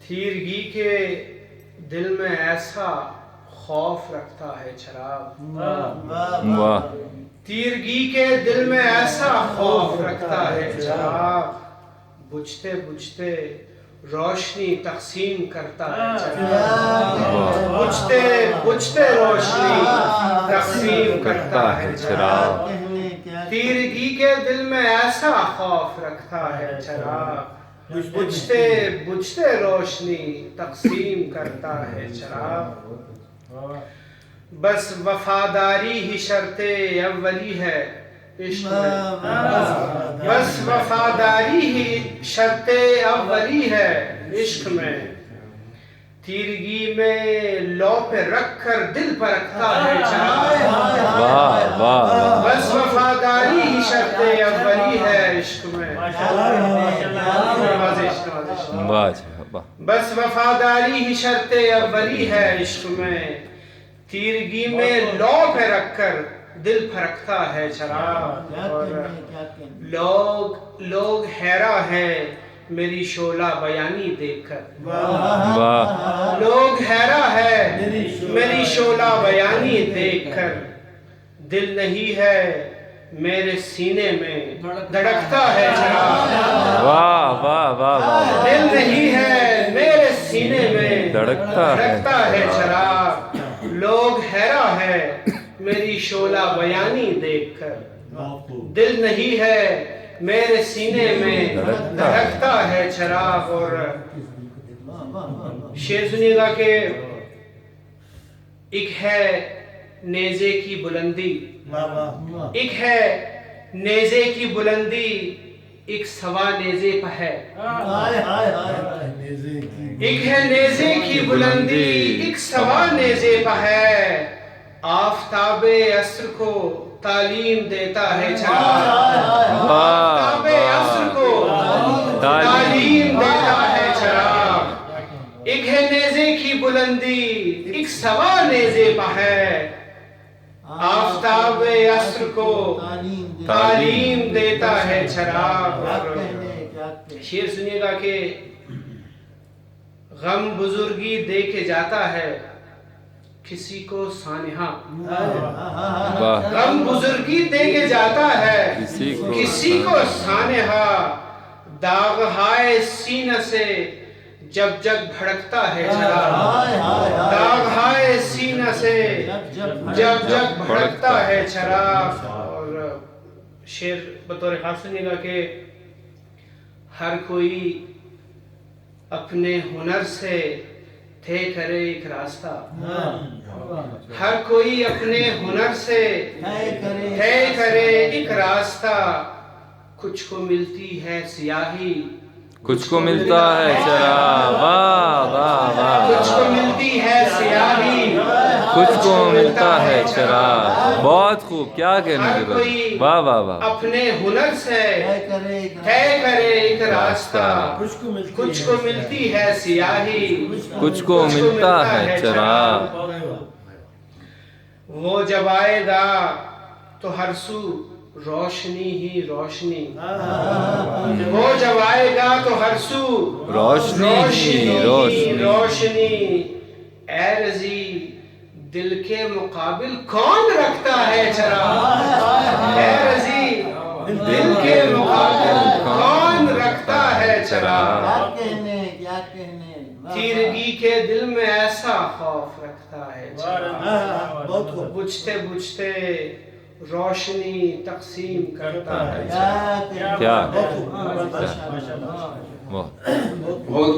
تیرگی کے دل میں ایسا خوف رکھتا ہے چراغ، واہ تیرگی کے دل میں ایسا خوف رکھتا ہے چراغ، بجھتے بجھتے روشنی تقسیم کرتا ہے چراغ، بجھتے بجھتے روشنی تقسیم کرتا ہے چراغ، تیرگی کے دل میں ایسا خوف رکھتا ہے چراغ، بجھتے بجھتے روشنی تقسیم کرتا ہے چراغ، بس وفاداری ہی شرط اولی ہے عشق میں، بس وفاداری ہی شرط اولی ہے عشق میں، تیرگی میں لو پہ رکھ کر دل پر رکھتا ہے چراغ، واہ واہ بس وفاداری ہی شرط اولی ہے عشق میں، بس وفاداری ہی شرط اولی ہے عشق میں، تیرگی میں لو پہ رکھ کر دل پھرکتا ہے چراغ، اور لوگ حیران ہے میری شعلہ بیانی دیکھ کر، واہ لوگ حیران ہے میری شعلہ بیانی دیکھ کر، دل نہیں ہے میرے سینے میں دھڑکتا ہے چراغ، واہ واہ واہ دل نہیں ہے میرے سینے میں دھڑکتا ہے چراغ، لوگ حیران ہے میری شعلہ بیانی دیکھ کر، دل نہیں ہے میرے سینے میں دھڑکتا ہے چراغ، اور شعر سنیے گا کہ ایک ہے نیزے کی بلندی، ایک ہے نیزے کی بلندی، ایک سوا نیزے پہ ہے، ایک ہے نیزے کی بلندی ایک سوا نیزے پہ ہے، آفتاب عصر کو تعلیم دیتا ہے چراغ، آفتاب عصر کو تعلیم دیتا ہے چراغ، ایک ہے نیزے کی بلندی ایک سوا نیزے پہ ہے، آفتاب عصر کو تعلیم دیتا ہے چراغ، شعر سنیے گا کہ غم بزرگی دے کے جاتا ہے کسی کو سانحہ، غم بزرگی دے کے جاتا ہے کسی کو سانحہ، داغ ہائے سینہ سے جب جگ بھڑکتا ہے چراغ، داغ ہائے سینہ سے جب جگ بھڑکتا ہے چراغ، اور شعر بطور خاص سنیے گا کہ ہر کوئی اپنے ہنر سے طے کرے ایک راستہ، ہر کوئی اپنے ہنر سے طے کرے ایک راستہ، کچھ کو ملتی ہے سیاہی کچھ کو ملتا ہے چراغ، واہ واہ واہ کچھ کو ملتی ہے سیاہی کچھ کو ملتا ہے چراغ، بہت خوب، کیا کہنے ہر کی کوئی بات، واہ واہ واہ اپنے ہنر سے طے کرے ایک راستہ، کچھ کو ملتی ہے سیاہی کچھ کو ملتا ہے چراغ، وہ جب آئے گا تو ہر سو روشنی ہی روشنی، وہ جب آئے گا تو ہر سو روشنی ہی روشنی، روشنی، اے رضی دل کے مقابل کون رکھتا ہے چراغ، اے رضی دل کے مقابل کون رکھتا ہے چراغ، تیرگی کے دل میں ایسا خوف رکھتا ہے چراغ، بجھتے بجھتے روشنی تقسیم کرتا ہے چراغ، کیا بہت